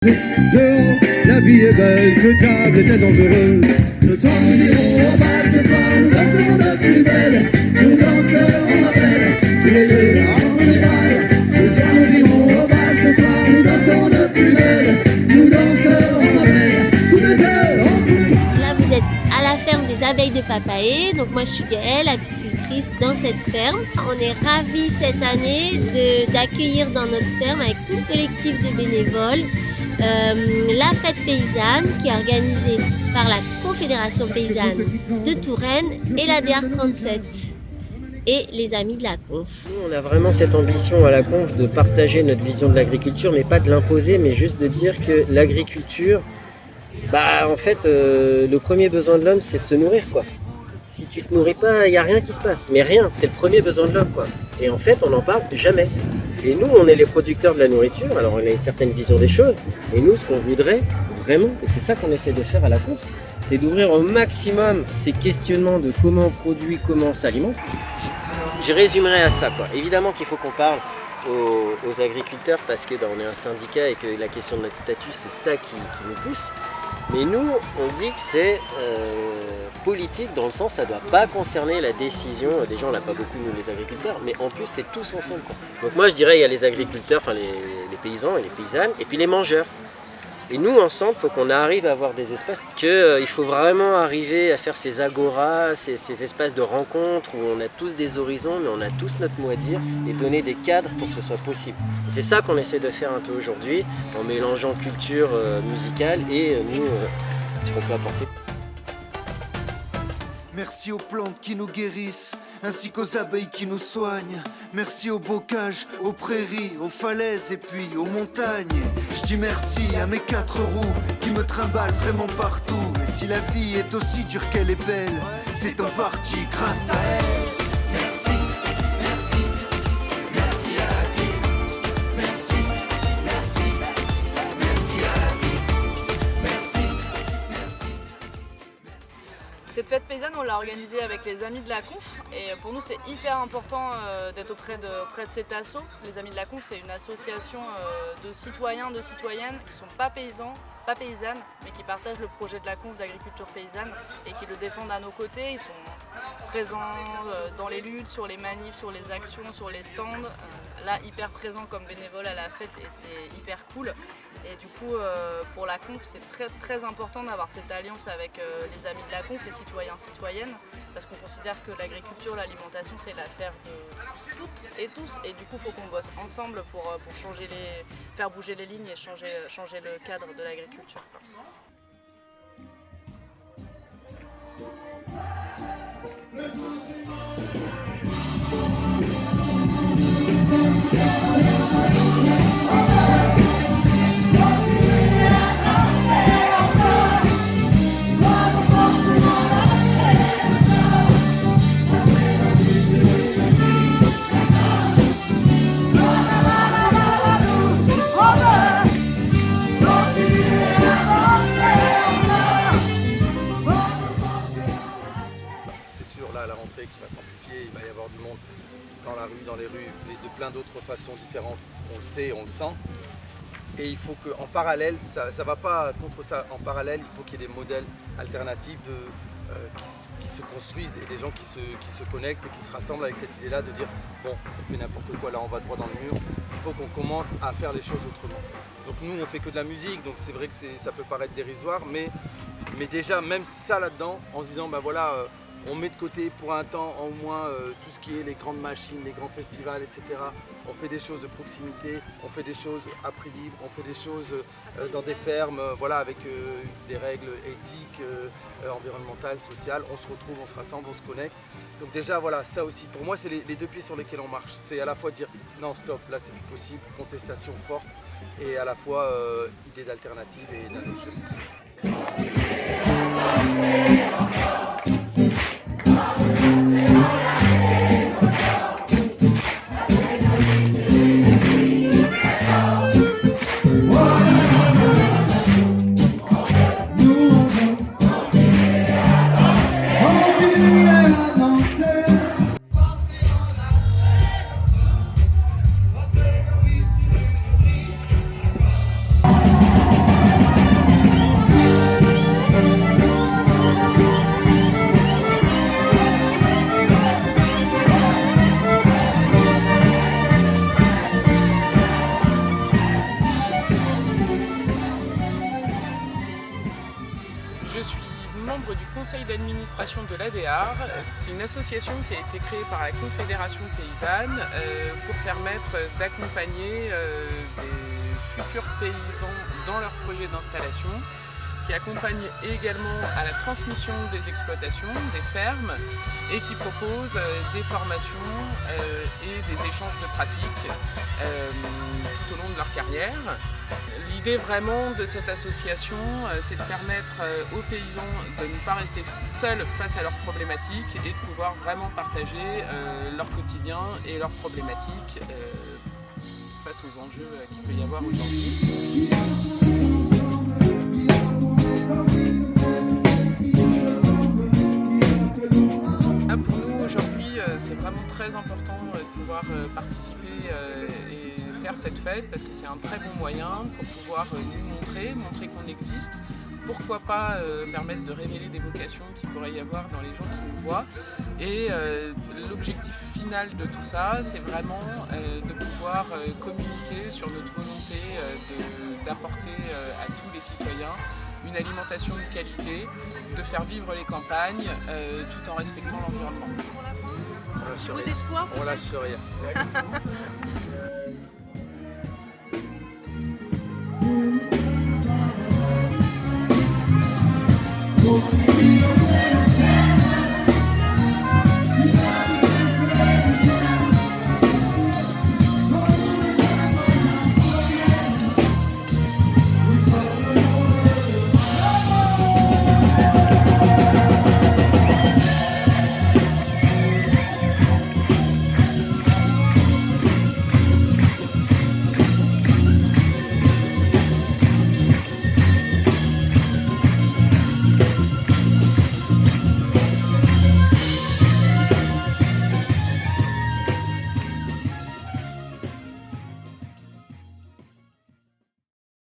Dehors, la vie est belle, que diable était dangereux. Ce soir nous irons au bal, ce soir nous danserons de plus belle. Nous danserons ma belle, tous les deux entre les balles. Ce soir nous irons au bal, ce soir nous danserons de plus belle. Nous danserons ma belle, tous les deux entre les balles. Là vous êtes à la ferme des abeilles de Papaé, donc moi je suis Gaëlle, apicultrice dans cette ferme. On est ravis cette année d'accueillir dans notre ferme avec tout le collectif de bénévoles la fête paysanne qui est organisée par la Confédération paysanne de Touraine et la DR37 et les amis de la Conf. Nous, on a vraiment cette ambition à la Conf de partager notre vision de l'agriculture, mais pas de l'imposer, mais juste de dire que l'agriculture, en fait, le premier besoin de l'homme, c'est de se nourrir, quoi. Si tu te nourris pas, il n'y a rien qui se passe. Mais rien, c'est le premier besoin de l'homme, quoi. Et en fait, on n'en parle jamais. Et nous, on est les producteurs de la nourriture, alors on a une certaine vision des choses. Et nous, ce qu'on voudrait, vraiment, et c'est ça qu'on essaie de faire à la Conf, c'est d'ouvrir au maximum ces questionnements de comment on produit, comment on s'alimente. Je résumerai à ça, quoi. Évidemment qu'il faut qu'on parle aux agriculteurs parce que on est un syndicat et que la question de notre statut, c'est ça qui nous pousse. Mais nous, on dit que c'est politique dans le sens ça ne doit pas concerner la décision des gens, on n'a pas beaucoup nous les agriculteurs, mais en plus c'est tous ensemble, quoi. Donc moi je dirais il y a les agriculteurs, enfin les paysans et les paysannes, et puis les mangeurs. Et nous ensemble, il faut qu'on arrive à avoir des espaces, il faut vraiment arriver à faire ces agoras, ces espaces de rencontres où on a tous des horizons, mais on a tous notre mot à dire, et donner des cadres pour que ce soit possible. Et c'est ça qu'on essaie de faire un peu aujourd'hui, en mélangeant culture musicale et nous, ce qu'on peut apporter. Merci aux plantes qui nous guérissent, ainsi qu'aux abeilles qui nous soignent. Merci aux bocages, aux prairies, aux falaises et puis aux montagnes. Je dis merci à mes 4 roues qui me trimballent vraiment partout. Et si la vie est aussi dure qu'elle est belle, c'est en partie grâce à elle. Merci, merci, merci à la vie. Merci, merci, merci à la vie. Merci, merci. Cette fête paysanne, on l'a organisée avec les Amis de la Conf et pour nous c'est hyper important d'être auprès de cet asso. Les Amis de la Conf, c'est une association de citoyens, de citoyennes qui ne sont pas paysans, pas paysannes, mais qui partagent le projet de la Conf d'agriculture paysanne et qui le défendent à nos côtés. Ils sont présents dans les luttes, sur les manifs, sur les actions, sur les stands. Là, hyper présents comme bénévoles à la fête et c'est hyper cool. Et du coup, pour la Conf, c'est très très important d'avoir cette alliance avec les Amis de la Conf, les citoyens, citoyennes, parce qu'on considère que l'agriculture, l'alimentation, c'est l'affaire de toutes et tous. Et du coup, il faut qu'on bosse ensemble pour faire bouger les lignes et changer le cadre de l'agriculture. La rentrée qui va s'amplifier, il va y avoir du monde dans la rue, dans les rues, et de plein d'autres façons différentes, on le sait, on le sent. Et il faut qu'en parallèle, ça ne va pas contre ça, en parallèle, il faut qu'il y ait des modèles alternatifs qui se construisent et des gens qui se connectent et qui se rassemblent avec cette idée-là de dire bon, on fait n'importe quoi, là on va droit dans le mur, il faut qu'on commence à faire les choses autrement. Donc nous on fait que de la musique, donc c'est vrai que ça peut paraître dérisoire, mais déjà même ça là-dedans, en se disant ben voilà, on met de côté pour un temps au moins tout ce qui est les grandes machines, les grands festivals, etc. On fait des choses de proximité, on fait des choses à prix libre, on fait des choses dans des fermes, voilà, avec des règles éthiques, environnementales, sociales. On se retrouve, on se rassemble, on se connecte. Donc déjà voilà, ça aussi, pour moi c'est les deux pieds sur lesquels on marche. C'est à la fois dire non stop, là c'est plus possible, contestation forte, et à la fois idée d'alternative et d'un autre chemin. membre du conseil d'administration de l'ADEAR. C'est une association qui a été créée par la Confédération paysanne pour permettre d'accompagner des futurs paysans dans leurs projets d'installation, qui accompagne également à la transmission des exploitations, des fermes, et qui propose des formations et des échanges de pratiques tout au long de leur carrière. L'idée vraiment de cette association, c'est de permettre aux paysans de ne pas rester seuls face à leurs problématiques et de pouvoir vraiment partager leur quotidien et leurs problématiques face aux enjeux qu'il peut y avoir aujourd'hui. Pour nous aujourd'hui, c'est vraiment très important de pouvoir participer et faire cette fête parce que c'est un très bon moyen pour pouvoir nous montrer qu'on existe. Pourquoi pas permettre de révéler des vocations qu'il pourrait y avoir dans les gens qui nous voient. Et l'objectif final de tout ça, c'est vraiment de pouvoir communiquer sur notre volonté d'apporter à tous les citoyens une alimentation de qualité, de faire vivre les campagnes tout en respectant l'environnement. On lâche rien.